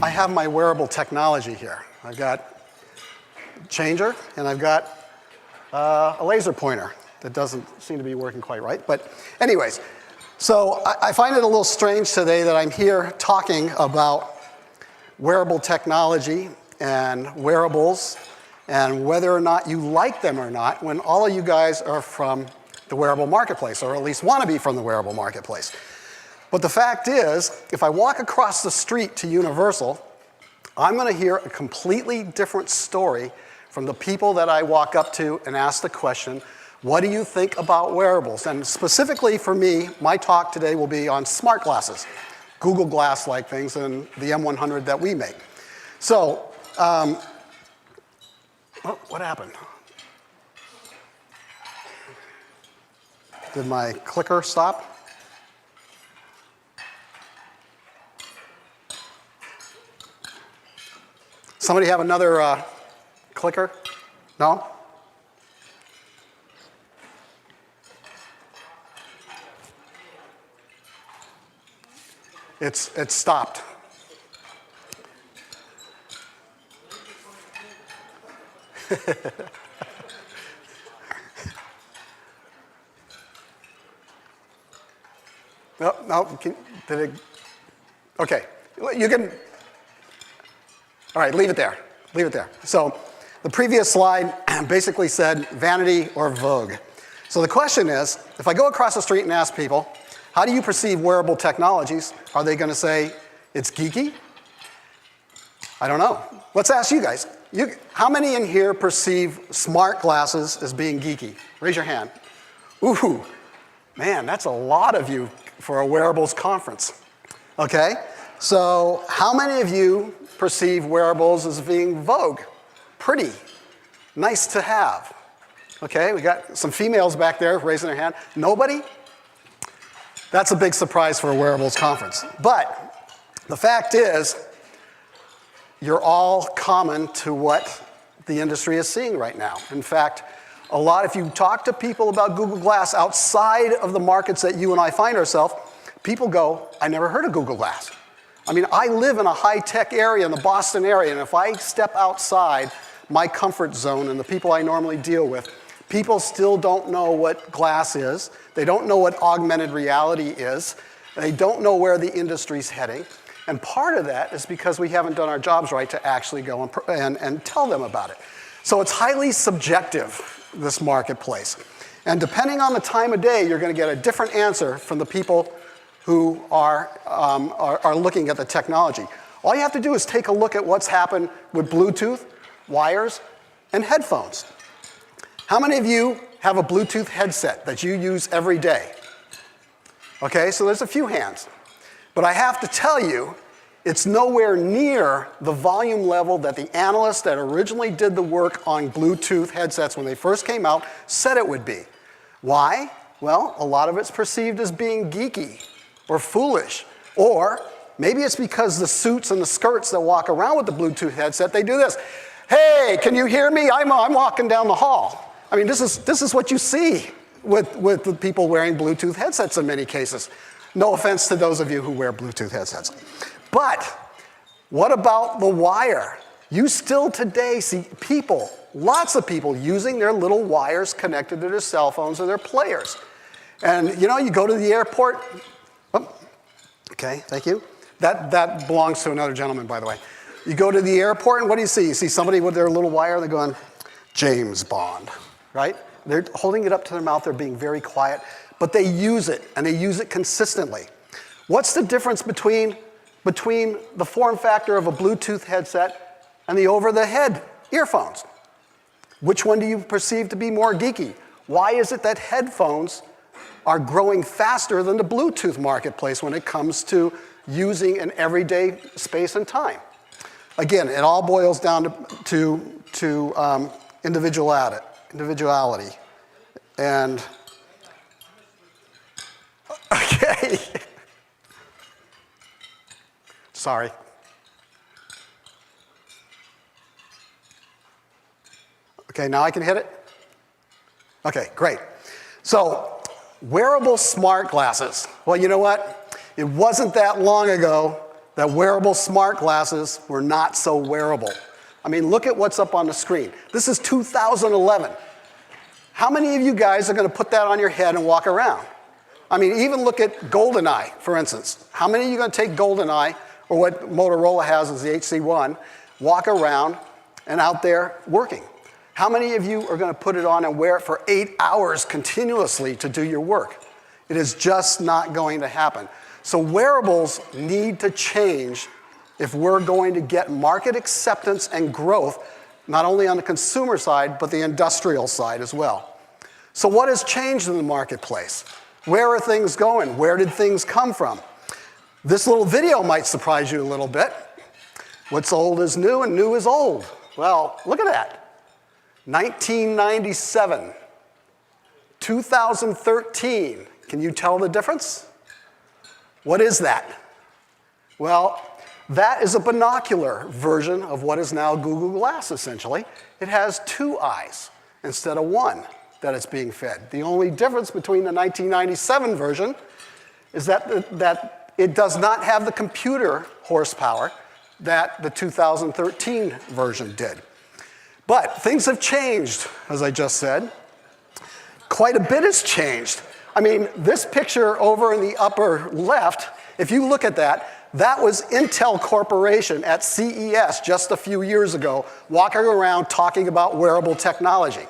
I have my wearable technology here. I've got a changer, and I've got a laser pointer that doesn't seem to be working quite right. But anyways, so I find it a little strange today that I'm here talking about wearable technology and wearables and whether or not you like them or not when all of you guys are from the wearable marketplace, or at least want to be from the wearable marketplace. But the fact is, if I walk across the street to Universal, I'm going to hear a completely different story from the people that I walk up to and ask the question, what do you think about wearables? And specifically for me, my talk today will be on smart glasses, Google Glass-like things, and the M100 that we make. So, oh, what happened? Did my clicker stop? Somebody have another clicker? No? It's stopped. No, did it? Okay, you can. All right, leave it there. Leave it there. So the previous slide basically said Vanity or Vogue. So the question is, if I go across the street and ask people, how do you perceive wearable technologies? Are they going to say it's geeky? I don't know. Let's ask you guys. How many in here perceive smart glasses as being geeky? Raise your hand. Ooh, man, that's a lot of you for a wearables conference. Okay, so how many of you perceive wearables as being Vogue? Pretty, nice to have. Okay, we got some females back there raising their hand. Nobody? That's a big surprise for a wearables conference. But the fact is, you're all common to what the industry is seeing right now. In fact, if you talk to people about Google Glass outside of the markets that you and I find ourselves, people go, I never heard of Google Glass. I mean, I live in a high-tech area in the Boston area, and if I step outside my comfort zone and the people I normally deal with, people still don't know what glass is. They don't know what augmented reality is. They don't know where the industry's heading. And part of that is because we haven't done our jobs right to actually go and tell them about it. So it's highly subjective, this marketplace. And depending on the time of day, you're going to get a different answer from the people who are looking at the technology. All you have to do is take a look at what's happened with Bluetooth, wires, and headphones. How many of you have a Bluetooth headset that you use every day? Okay, so there's a few hands. But I have to tell you, it's nowhere near the volume level that the analysts that originally did the work on Bluetooth headsets when they first came out said it would be. Why? Well, a lot of it's perceived as being geeky or foolish. Or maybe it's because the suits and the skirts that walk around with the Bluetooth headset, they do this. Hey, can you hear me? I'm walking down the hall. I mean, this is what you see with the people wearing Bluetooth headsets in many cases. No offense to those of you who wear Bluetooth headsets. But what about the wire? You still today see people, lots of people, using their little wires connected to their cell phones or their players. And you go to the airport. Oh, okay, thank you. That belongs to another gentleman, by the way. You go to the airport, and what do you see? You see somebody with their little wire, they're going, James Bond, right? They're holding it up to their mouth, they're being very quiet, but they use it, and they use it consistently. What's the difference between the form factor of a Bluetooth headset and the over-the-head earphones? Which one do you perceive to be more geeky? Why is it that headphones are growing faster than the Bluetooth marketplace when it comes to using in everyday space and time? Again, it all boils down to individuality. And, okay. Sorry. Okay, now I can hit it? Okay, great. So, wearable smart glasses. Well, you know what? It wasn't that long ago that wearable smart glasses were not so wearable. I mean, look at what's up on the screen. This is 2011. How many of you guys are going to put that on your head and walk around? I mean, even look at GoldenEye, for instance. How many of you are going to take GoldenEye, or what Motorola has is the HC1, walk around and out there working? How many of you are going to put it on and wear it for 8 hours continuously to do your work? It is just not going to happen. So wearables need to change if we're going to get market acceptance and growth, not only on the consumer side, but the industrial side as well. So what has changed in the marketplace? Where are things going? Where did things come from? This little video might surprise you a little bit. What's old is new and new is old. Well, look at that. 1997, 2013. Can you tell the difference? What is that? Well, that is a binocular version of what is now Google Glass, essentially. It has 2 eyes instead of 1 that it's being fed. The only difference between the 1997 version is that it does not have the computer horsepower that the 2013 version did. But things have changed, as I just said. Quite a bit has changed. I mean, this picture over in the upper left, if you look at that, that was Intel Corporation at CES just a few years ago, walking around talking about wearable technology.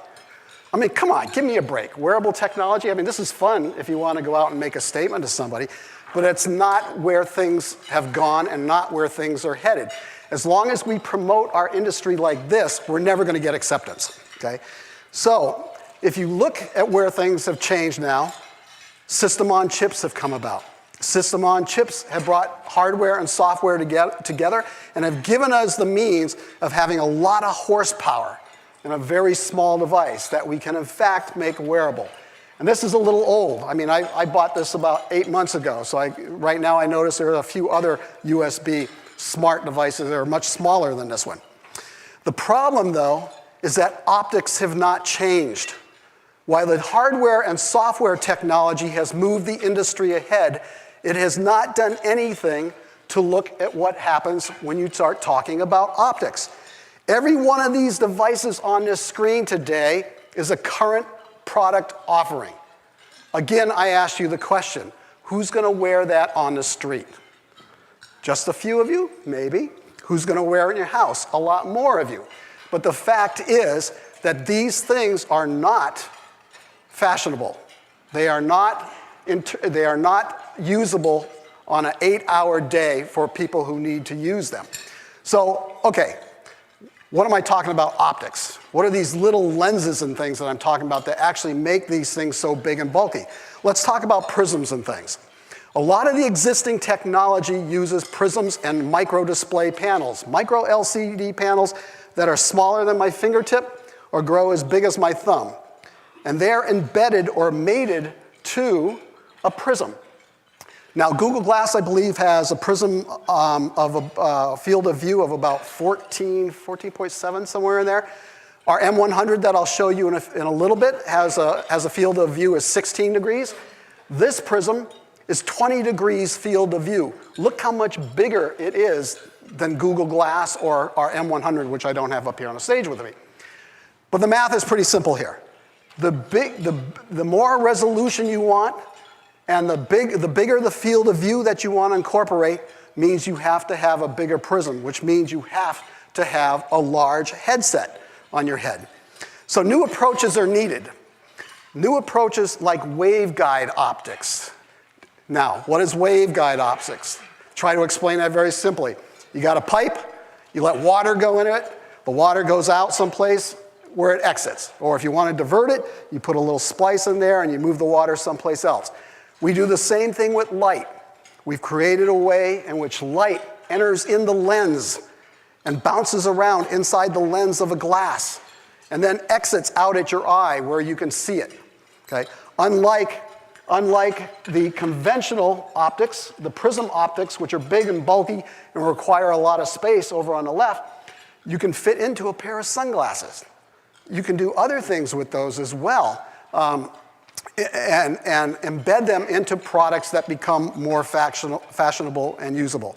I mean, come on, give me a break. Wearable technology, I mean, this is fun if you want to go out and make a statement to somebody, but it's not where things have gone and not where things are headed. As long as we promote our industry like this, we're never going to get acceptance, okay? So if you look at where things have changed now, system-on-chips have come about. System-on-chips have brought hardware and software together and have given us the means of having a lot of horsepower in a very small device that we can, in fact, make wearable. And this is a little old. I mean, I bought this about 8 months ago, so right now I notice there are a few other USB smart devices that are much smaller than this one. The problem, though, is that optics have not changed. While the hardware and software technology has moved the industry ahead, it has not done anything to look at what happens when you start talking about optics. Every one of these devices on this screen today is a current product offering. Again, I ask you the question, who's going to wear that on the street? Just a few of you? Maybe. Who's going to wear it in your house? A lot more of you. But the fact is that these things are not fashionable. They are not usable on an 8-hour day for people who need to use them. So, okay, what am I talking about optics? What are these little lenses and things that I'm talking about that actually make these things so big and bulky? Let's talk about prisms and things. A lot of the existing technology uses prisms and micro display panels, micro LCD panels that are smaller than my fingertip or grow as big as my thumb. And they're embedded or mated to a prism. Now, Google Glass, I believe, has a prism of a field of view of about 14.7, somewhere in there. Our M100 that I'll show you in a little bit has a field of view of 16 degrees. This prism is 20 degrees field of view. Look how much bigger it is than Google Glass or our M100, which I don't have up here on the stage with me. But the math is pretty simple here. The more resolution you want, and the bigger the field of view that you want to incorporate means you have to have a bigger prism, which means you have to have a large headset on your head. So new approaches are needed. New approaches like waveguide optics. Now, what is waveguide optics? Try to explain that very simply. You got a pipe, you let water go in it, the water goes out someplace where it exits. Or if you want to divert it, you put a little splice in there and you move the water someplace else. We do the same thing with light. We've created a way in which light enters in the lens and bounces around inside the lens of a glass and then exits out at your eye where you can see it. Okay? Unlike the conventional optics, the prism optics, which are big and bulky and require a lot of space over on the left, you can fit into a pair of sunglasses. You can do other things with those as well. And embed them into products that become more fashionable and usable.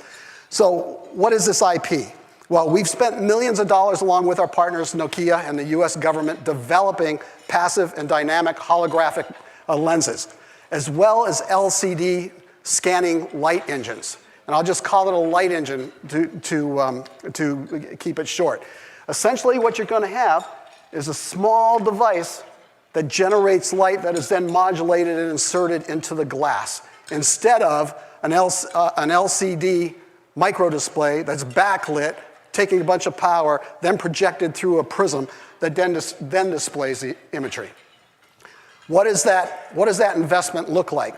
So what is this IP? Well, we've spent millions of dollars along with our partners, Nokia and the US government, developing passive and dynamic holographic lenses, as well as LCD scanning light engines. And I'll just call it a light engine to keep it short. Essentially, what you're going to have is a small device that generates light that is then modulated and inserted into the glass, instead of an LCD microdisplay that's backlit, taking a bunch of power, then projected through a prism that then displays the imagery. What does that investment look like?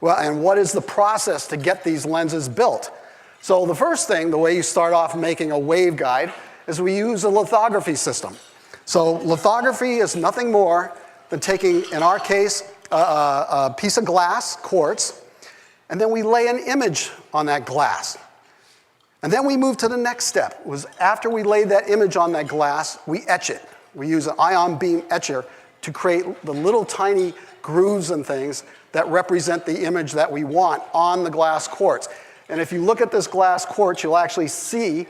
Well, and what is the process to get these lenses built? So the first thing, the way you start off making a waveguide, is we use a lithography system. So lithography is nothing more than taking, in our case, a piece of glass, quartz, and then we lay an image on that glass. And then we move to the next step. After we lay that image on that glass, we etch it. We use an ion beam etcher to create the little tiny grooves and things that represent the image that we want on the glass quartz. And if you look at this glass quartz, you'll actually see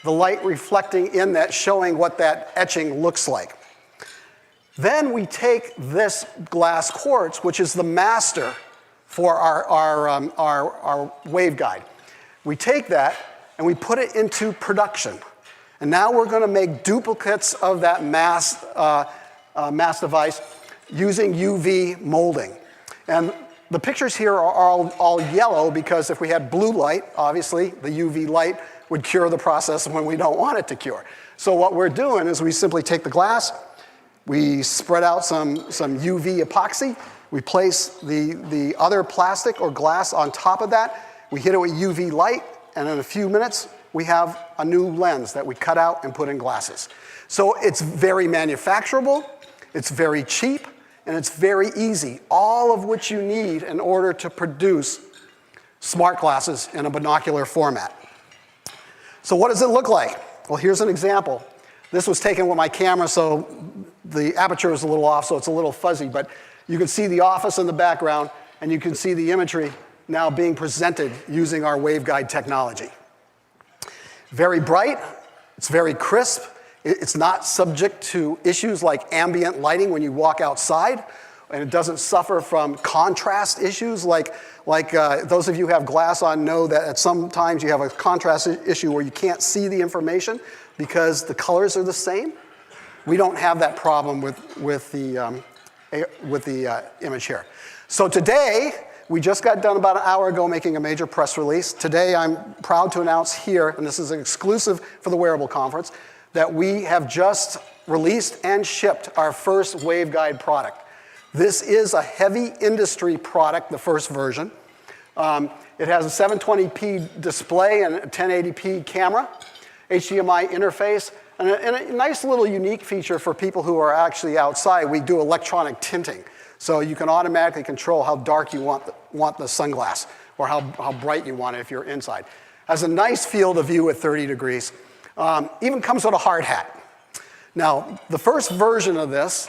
the light reflecting in that, showing what that etching looks like. Then we take this glass quartz, which is the master for our waveguide. We take that and we put it into production. And now we're going to make duplicates of that mass device using UV molding. And the pictures here are all yellow because if we had blue light, obviously the UV light would cure the process when we don't want it to cure. So what we're doing is we simply take the glass, we spread out some UV epoxy, we place the other plastic or glass on top of that, we hit it with UV light, and in a few minutes, we have a new lens that we cut out and put in glasses. So it's very manufacturable, it's very cheap, and it's very easy, all of which you need in order to produce smart glasses in a binocular format. So what does it look like? Well, here's an example. This was taken with my camera, so the aperture is a little off, so it's a little fuzzy, but you can see the office in the background, and you can see the imagery now being presented using our waveguide technology. Very bright, it's very crisp, it's not subject to issues like ambient lighting when you walk outside, and it doesn't suffer from contrast issues like those of you who have glass on know that at sometimes you have a contrast issue where you can't see the information because the colors are the same. We don't have that problem with the image here. So today, we just got done about an hour ago making a major press release. Today, I'm proud to announce here, and this is an exclusive for the Wearable Conference, that we have just released and shipped our first waveguide product. This is a heavy industry product, the first version. It has a 720p display and a 1080p camera, HDMI interface, and a nice little unique feature for people who are actually outside. We do electronic tinting. So you can automatically control how dark you want the sunglass or how bright you want it if you're inside. Has a nice field of view at 30 degrees. Even comes with a hard hat. Now, the first version of this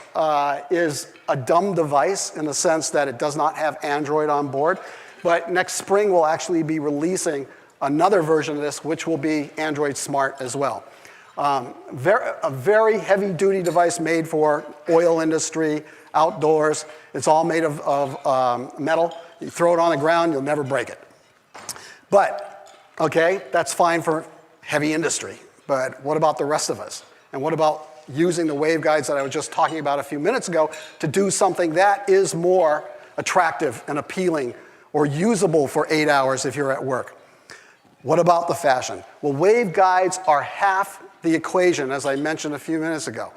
is a dumb device in the sense that it does not have Android on board. But next spring, we'll actually be releasing another version of this, which will be Android Smart as well. A very heavy-duty device made for oil industry, outdoors. It's all made of metal. You throw it on the ground, you'll never break it. But, okay, that's fine for heavy industry. But what about the rest of us? And what about using the waveguides that I was just talking about a few minutes ago to do something that is more attractive and appealing or usable for 8 hours if you're at work? What about the fashion? Well, waveguides are half the equation, as I mentioned a few minutes ago.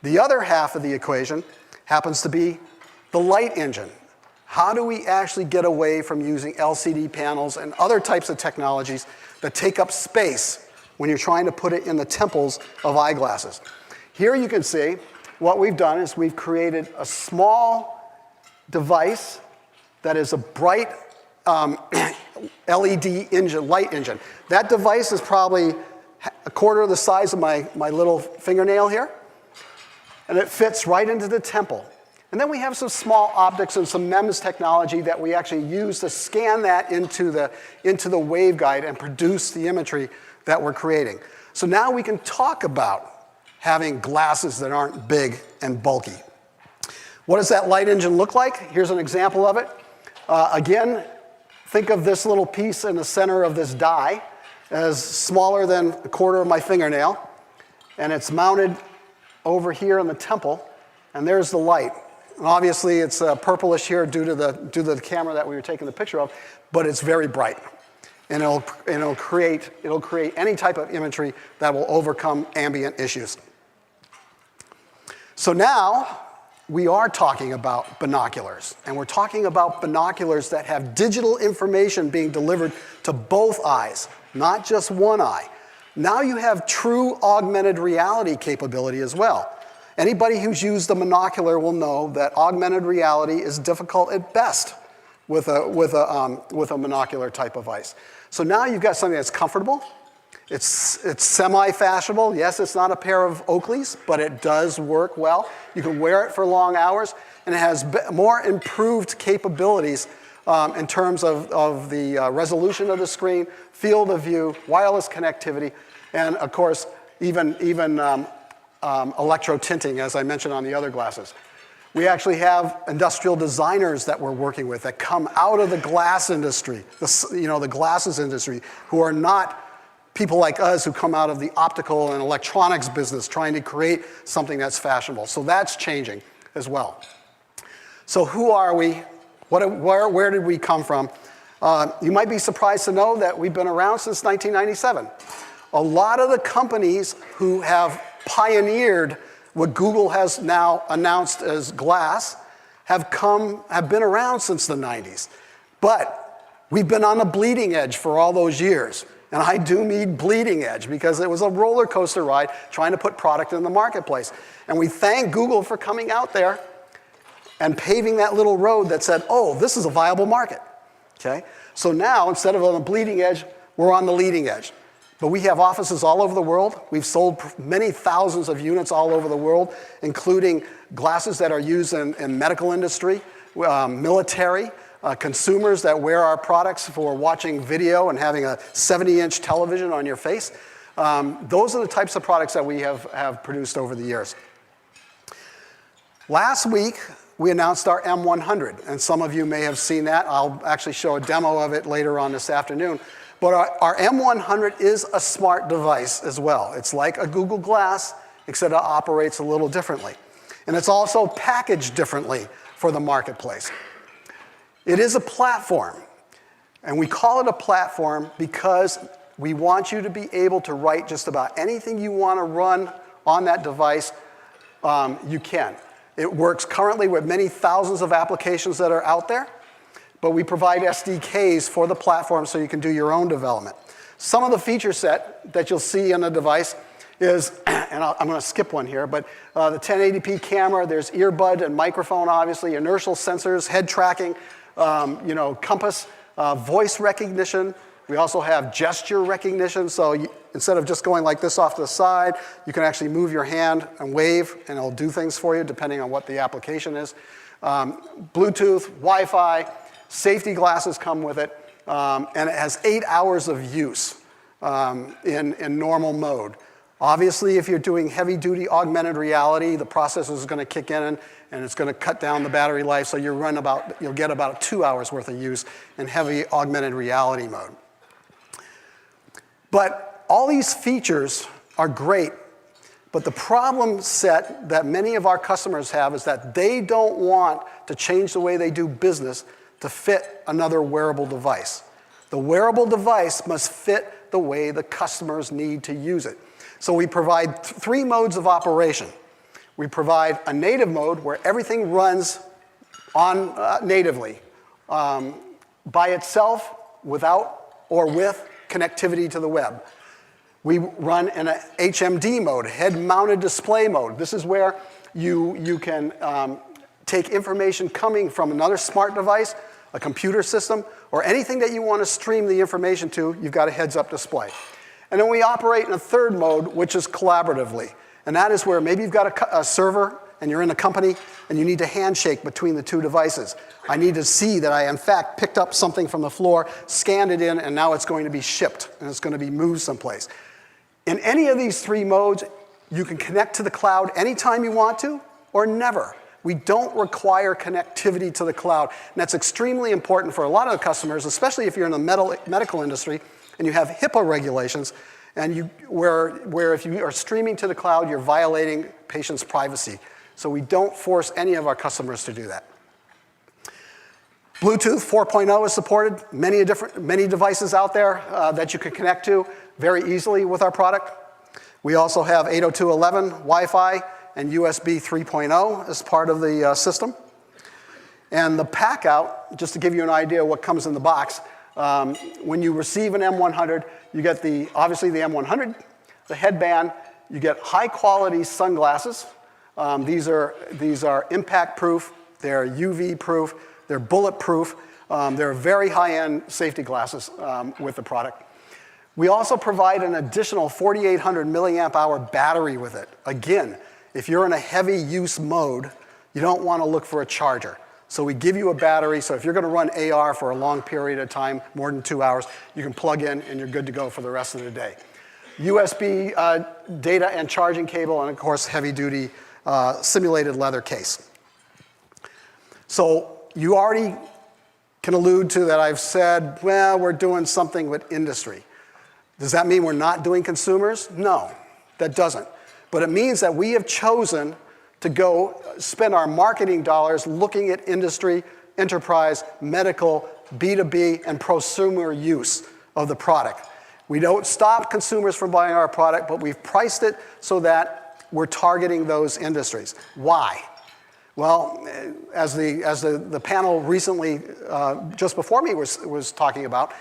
The other half of the equation happens to be the light engine. How do we actually get away from using LCD panels and other types of technologies that take up space when you're trying to put it in the temples of eyeglasses? Here you can see what we've done is we've created a small device that is a bright LED engine, light engine. That device is probably a quarter of the size of my little fingernail here, and it fits right into the temple. And then we have some small optics and some MEMS technology that we actually use to scan that into the waveguide and produce the imagery that we're creating. So now we can talk about having glasses that aren't big and bulky. What does that light engine look like? Here's an example of it. Again, think of this little piece in the center of this die as smaller than a quarter of my fingernail. And it's mounted over here in the temple. And there's the light. And obviously, it's purplish here due to the camera that we were taking the picture of. But it's very bright. And it'll create any type of imagery that will overcome ambient issues. So now, we are talking about binoculars. And we're talking about binoculars that have digital information being delivered to both eyes, not just one eye. Now you have true augmented reality capability as well. Anybody who's used a monocular will know that augmented reality is difficult at best with a monocular type of device. So now you've got something that's comfortable. It's semi-fashionable. Yes, it's not a pair of Oakleys, but it does work well. You can wear it for long hours, and it has more improved capabilities in terms of the resolution of the screen, field of view, wireless connectivity, and of course, even electro-tinting, as I mentioned on the other glasses. We actually have industrial designers that we're working with that come out of the glass industry, the glasses industry, who are not people like us who come out of the optical and electronics business trying to create something that's fashionable. So that's changing as well. So who are we? Where did we come from? You might be surprised to know that we've been around since 1997. A lot of the companies who have pioneered what Google has now announced as glass have been around since the 90s. But we've been on the bleeding edge for all those years. And I do mean bleeding edge because it was a roller coaster ride trying to put product in the marketplace. And we thank Google for coming out there and paving that little road that said, oh, this is a viable market. Okay? So now, instead of on the bleeding edge, we're on the leading edge. But we have offices all over the world. We've sold many thousands of units all over the world, including glasses that are used in medical industry, military, consumers that wear our products for watching video and having a 70-inch television on your face. Those are the types of products that we have produced over the years. Last week, we announced our M100, and some of you may have seen that. I'll actually show a demo of it later on this afternoon. But our M100 is a smart device as well. It's like a Google Glass, except it operates a little differently. And it's also packaged differently for the marketplace. It is a platform, and we call it a platform because we want you to be able to write just about anything you want to run on that device, you can. It works currently with many thousands of applications that are out there, but we provide SDKs for the platform so you can do your own development. Some of the feature set that you'll see on the device is, and I'm going to skip one here, but the 1080p camera, there's earbud and microphone, obviously, inertial sensors, head tracking, compass, voice recognition. We also have gesture recognition, so instead of just going like this off to the side, you can actually move your hand and wave, and it'll do things for you depending on what the application is. Bluetooth, Wi-Fi, safety glasses come with it, and it has 8 hours of use in normal mode. Obviously, if you're doing heavy-duty augmented reality, the processor is going to kick in and it's going to cut down the battery life, so you'll get about 2 hours worth of use in heavy augmented reality mode. But all these features are great, but the problem set that many of our customers have is that they don't want to change the way they do business to fit another wearable device. The wearable device must fit the way the customers need to use it. So we provide 3 modes of operation. We provide a native mode where everything runs on natively by itself, without or with connectivity to the web. We run in a HMD mode, head-mounted display mode. This is where you can take information coming from another smart device, a computer system, or anything that you want to stream the information to, you've got a heads-up display. And then we operate in a third mode, which is collaboratively. And that is where maybe you've got a server and you're in a company and you need to handshake between the two devices. I need to see that I, in fact, picked up something from the floor, scanned it in, and now it's going to be shipped, and it's going to be moved someplace. In any of these three modes, you can connect to the cloud anytime you want to or never. We don't require connectivity to the cloud. And that's extremely important for a lot of the customers, especially if you're in the medical industry and you have HIPAA regulations, and where if you are streaming to the cloud, you're violating patients' privacy. So we don't force any of our customers to do that. Bluetooth 4.0 is supported. Many devices out there that you can connect to very easily with our product. We also have 802.11 Wi-Fi and USB 3.0 as part of the system. And the pack out, just to give you an idea of what comes in the box, when you receive an M100, you get obviously the M100, the headband, you get high quality sunglasses. These are impact proof, they're UV proof, they're bulletproof, they're very high-end safety glasses with the product. We also provide an additional 4,800 milliamp hour battery with it. Again, if you're in a heavy use mode, you don't want to look for a charger. So we give you a battery, so if you're going to run AR for a long period of time, more than 2 hours, you can plug in and you're good to go for the rest of the day. USB data and charging cable, and of course, heavy-duty simulated leather case. So you already can allude to that I've said, well, we're doing something with industry. Does that mean we're not doing consumers? No, that doesn't. But it means that we have chosen to go spend our marketing dollars looking at industry, enterprise, medical, B2B, and prosumer use of the product. We don't stop consumers from buying our product, but we've priced it so that we're targeting those industries. Why? Well, as the panel recently, just before me was talking about,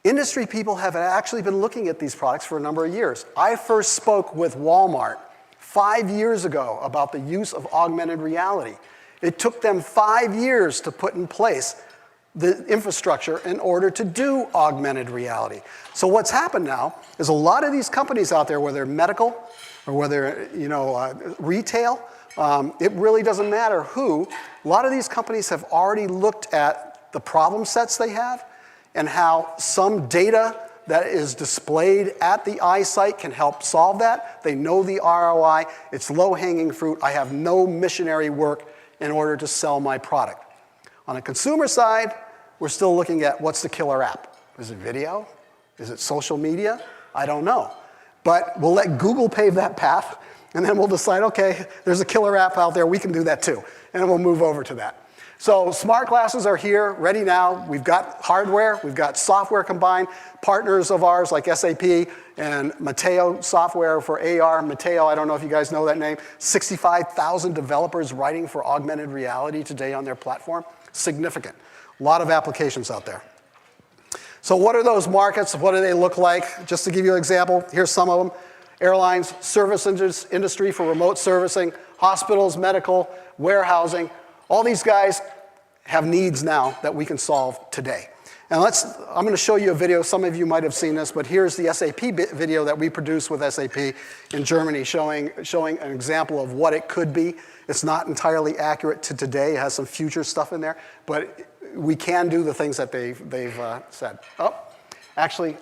industry people have actually been looking at these products for a number of years. I first spoke with Walmart 5 years ago about the use of augmented reality. It took them 5 years to put in place the infrastructure in order to do augmented reality. So what's happened now is a lot of these companies out there, whether medical or whether retail, it really doesn't matter who. A lot of these companies have already looked at the problem sets they have and how some data that is displayed at the iSight can help solve that. They know the ROI. It's low-hanging fruit. I have no missionary work in order to sell my product. On the consumer side, we're still looking at what's the killer app. Is it video? Is it social media? I don't know. But we'll let Google pave that path, and then we'll decide, okay, there's a killer app out there. We can do that too. And we'll move over to that. So smart glasses are here, ready now. We've got hardware, we've got software combined. Partners of ours like SAP and Mateo software for AR. Mateo, I don't know if you guys know that name. 65,000 developers writing for augmented reality today on their platform. Significant. A lot of applications out there. So what are those markets? What do they look like? Just to give you an example, here's some of them. Airlines, service industry for remote servicing, hospitals, medical, warehousing. All these guys have needs now that we can solve today. And I'm going to show you a video. Some of you might have seen this, but here's the SAP video that we produced with SAP in Germany showing an example of what it could be. It's not entirely accurate to today. It has some future stuff in there, but we can do the things that they've said. Oh, actually,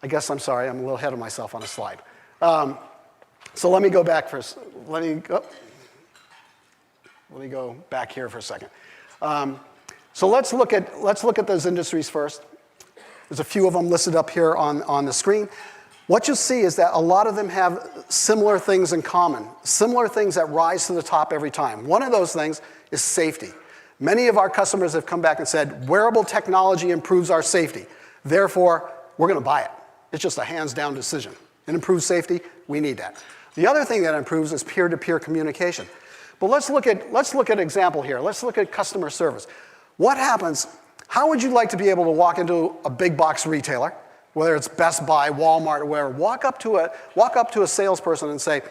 I guess I'm sorry. I'm a little ahead of myself on a slide. So let me go back first. Let me go back here for a second. So let's look at those industries first. There's a few of them listed up here on the screen. What you'll see is that a lot of them have similar things in common, similar things that rise to the top every time. One of those things is safety. Many of our customers have come back and said, wearable technology improves our safety. Therefore, we're going to buy it. It's just a hands-down decision. It improves safety. We need that. The other thing that improves is peer-to-peer communication. But let's look at an example here. Let's look at customer service. What happens? How would you like to be able to walk into a big box retailer, whether it's Best Buy, Walmart, or wherever, walk up to a salesperson and say,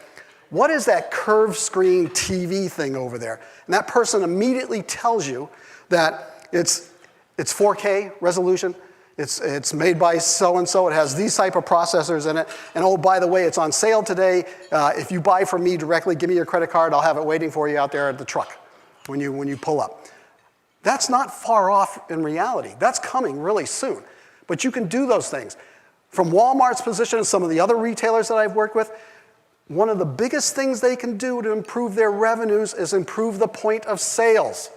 what is that curved screen TV thing over there? And that person immediately tells you that it's 4K resolution, It's made by so-and-so. It has these type of processors in it. And oh, by the way, it's on sale today. If you buy from me directly, give me your credit card. I'll have it waiting for you out there at the truck when you pull up. That's not far off in reality. That's coming really soon. But you can do those things. From Walmart's position and some of the other retailers that I've worked with, one of the biggest things they can do to improve their revenues is improve the point of sales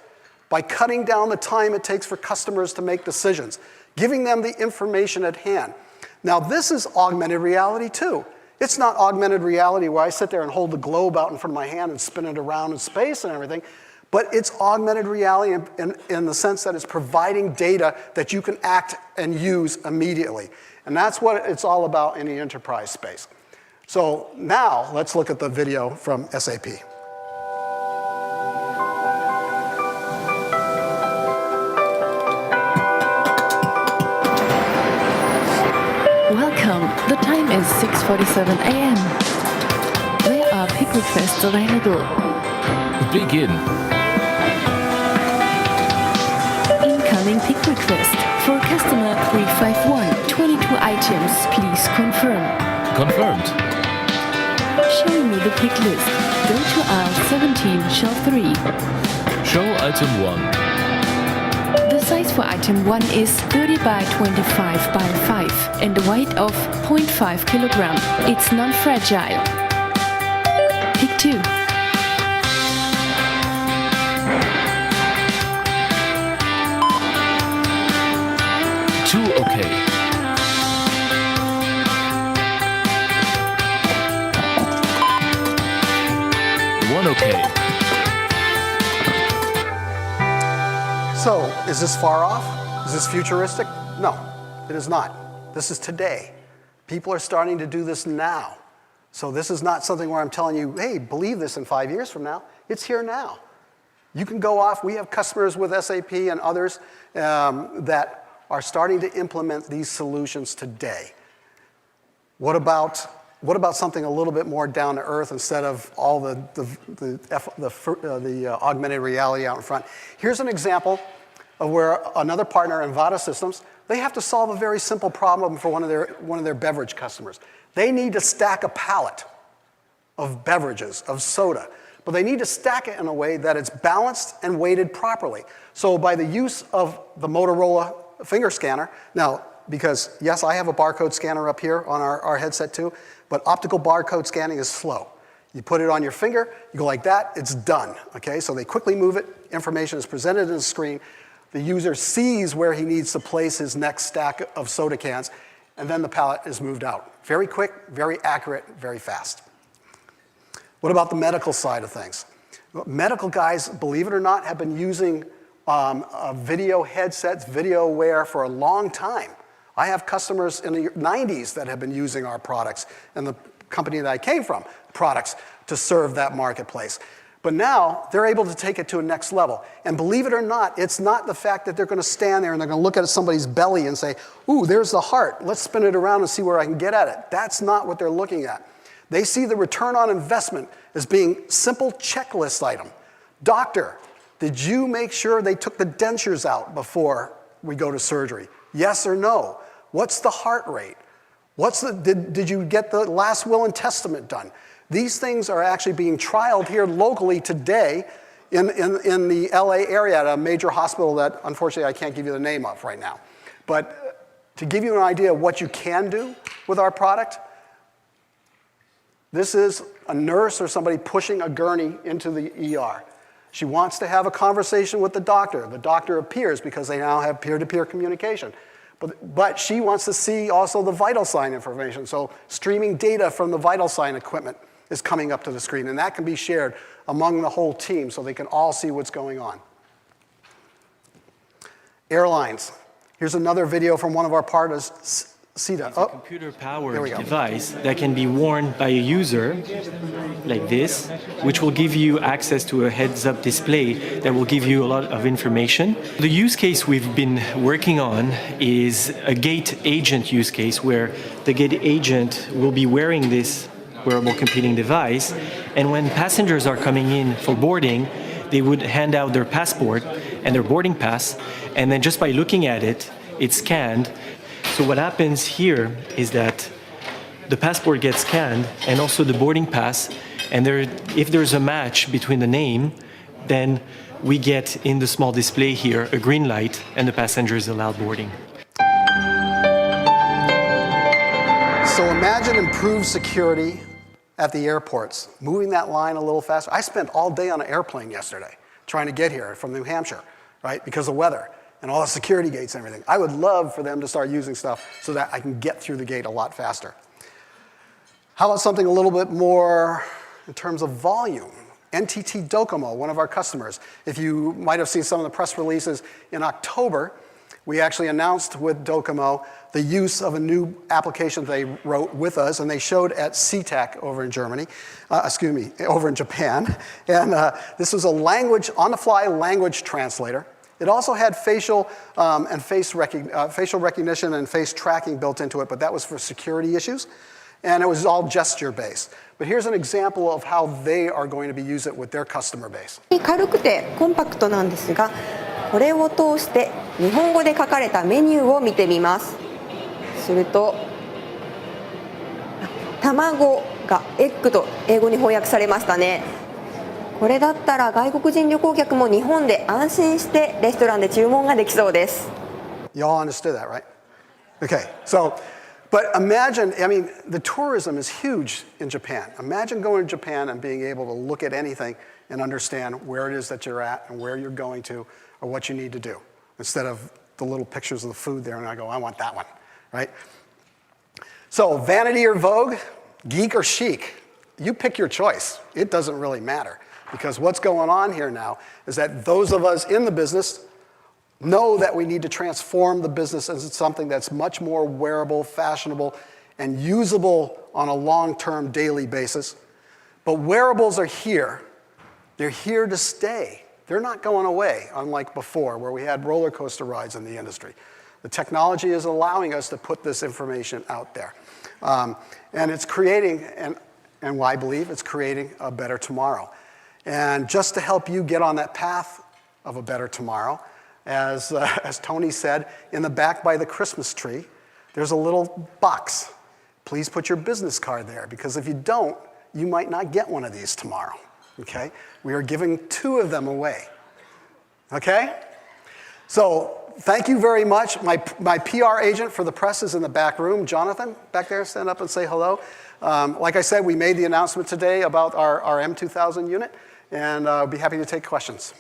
by cutting down the time it takes for customers to make decisions, giving them the information at hand. Now, this is augmented reality too. It's not augmented reality where I sit there and hold the globe out in front of my hand and spin it around in space and everything, but it's augmented reality in the sense that it's providing data that you can act and use immediately. And that's what it's all about in the enterprise space. So now, let's look at the video from SAP. Welcome. The time is 6:47 a.m. There are pick requests available. Begin. Incoming pick request. For customer 351, 22 items. Please confirm. Confirmed. Showing me the pick list. Go to aisle 17, shelf 3. Show item 1. The size for item 1 is 30 by 25 by 5 and a weight of 0.5 kilogram. It's non-fragile. Pick 2. Okay. 1 okay. So, is this far off? Is this futuristic? No, it is not. This is today. People are starting to do this now. So this is not something where I'm telling you, hey, believe this in 5 years from now. It's here now. You can go off. We have customers with SAP and others that are starting to implement these solutions today. What about something a little bit more down to earth instead of all the augmented reality out in front? Here's an example of where another partner, Vanity Systems, they have to solve a very simple problem for one of their beverage customers. They need to stack a pallet of beverages, of soda, but they need to stack it in a way that it's balanced and weighted properly. So by the use of the Motorola finger scanner, now, because yes, I have a barcode scanner up here on our headset too, but optical barcode scanning is slow. You put it on your finger, you go like that, it's done, okay? So they quickly move it, information is presented on the screen, the user sees where he needs to place his next stack of soda cans, and then the pallet is moved out. Very quick, very accurate, very fast. What about the medical side of things? Medical guys, believe it or not, have been using video headsets, video wear for a long time. I have customers in the 90s that have been using our products and the company that I came from, products to serve that marketplace. But now they're able to take it to a next level. And believe it or not, it's not the fact that they're going to stand there and they're going to look at somebody's belly and say, ooh, there's the heart. Let's spin it around and see where I can get at it. That's not what they're looking at. They see the return on investment as being simple checklist item. Doctor, did you make sure they took the dentures out before we go to surgery? Yes or no? What's the heart rate? Did you get the last will and testament done? These things are actually being trialed here locally today in the LA area at a major hospital that unfortunately I can't give you the name of right now. But to give you an idea of what you can do with our product, this is a nurse or somebody pushing a gurney into the ER. She wants to have a conversation with the doctor. The doctor appears because they now have peer-to-peer communication. But she wants to see also the vital sign information. So streaming data from the vital sign equipment is coming up to the screen. And that can be shared among the whole team so they can all see what's going on. Airlines. Here's another video from one of our partners, CETA. It's a computer-powered device that can be worn by a user, like this, which will give you access to a heads-up display that will give you a lot of information. The use case we've been working on is a gate agent use case, where the gate agent will be wearing this wearable computing device, and when passengers are coming in for boarding, they would hand out their passport and their boarding pass, and then just by looking at it, it's scanned. So what happens here is that the passport gets scanned and also the boarding pass, and if there's a match between the name, then we get in the small display here a green light and the passenger is allowed boarding. So imagine improved security at the airports, moving that line a little faster. I spent all day on an airplane yesterday trying to get here from New Hampshire, right, because of weather and all the security gates and everything. I would love for them to start using stuff so that I can get through the gate a lot faster. How about something a little bit more in terms of volume? NTT Docomo, one of our customers. If you might have seen some of the press releases in October, we actually announced with Docomo the use of a new application they wrote with us, and they showed at CTAC over in Germany, over in Japan. And this was a on-the-fly language translator. It also had facial recognition and face tracking built into it, but that was for security issues. And it was all gesture-based. But here's an example of how they are going to be using it with their customer base. 軽くてコンパクトなんですが、これを通して日本語で書かれたメニューを見てみます。すると、卵がエッグと英語に翻訳されましたね。これだったら外国人旅行客も日本で安心してレストランで注文ができそうです。You all understood that, right? Okay, but imagine, I mean, the tourism is huge in Japan. Imagine going to Japan and being able to look at anything and understand where it is that you're at and where you're going to or what you need to do, instead of the little pictures of the food there and I go, I want that one, right? So Vanity or Vogue, geek or chic, you pick your choice. It doesn't really matter, because what's going on here now is that those of us in the business know that we need to transform the business into something that's much more wearable, fashionable, and usable on a long-term daily basis. But wearables are here. They're here to stay. They're not going away, unlike before, where we had roller coaster rides in the industry. The technology is allowing us to put this information out there. And it's creating, and I believe it's creating a better tomorrow. And just to help you get on that path of a better tomorrow, as Tony said, in the back by the Christmas tree, there's a little box. Please put your business card there, because if you don't, you might not get one of these tomorrow, okay? We are giving 2 of them away, okay? So thank you very much. My PR agent for the press is in the back room. Jonathan, back there, stand up and say hello. Like I said, we made the announcement today about our M2000 unit, and I'll be happy to take questions.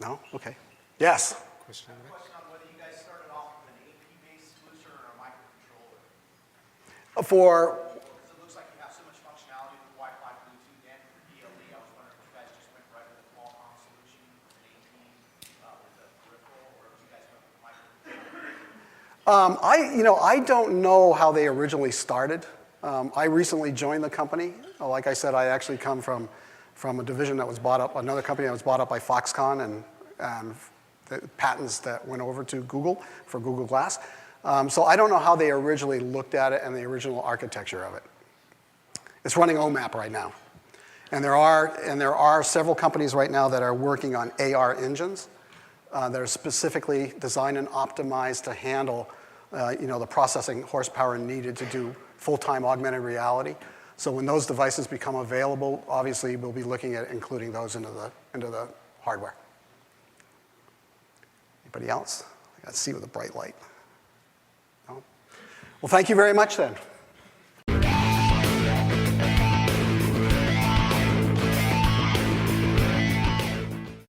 No? Okay. Yes? Question on whether you guys started off with an AP-based solution or a microcontroller. For Because it looks like you have so much functionality with Wi-Fi, Bluetooth, and BLE. I was wondering if you guys just went right with the Qualcomm solution with an AP with a peripheral, or if you guys went with microcontroller. I don't know how they originally started. I recently joined the company. Like I said, I actually come from a division that was bought up, another company that was bought up by Foxconn, and the patents that went over to Google for Google Glass. So I don't know how they originally looked at it and the original architecture of it. It's running OMAP right now. And there are several companies right now that are working on AR engines that are specifically designed and optimized to handle the processing horsepower needed to do full-time augmented reality. So when those devices become available, obviously we'll be looking at including those into the hardware. Anybody else? I got to see with a bright light. No? Well, thank you very much then.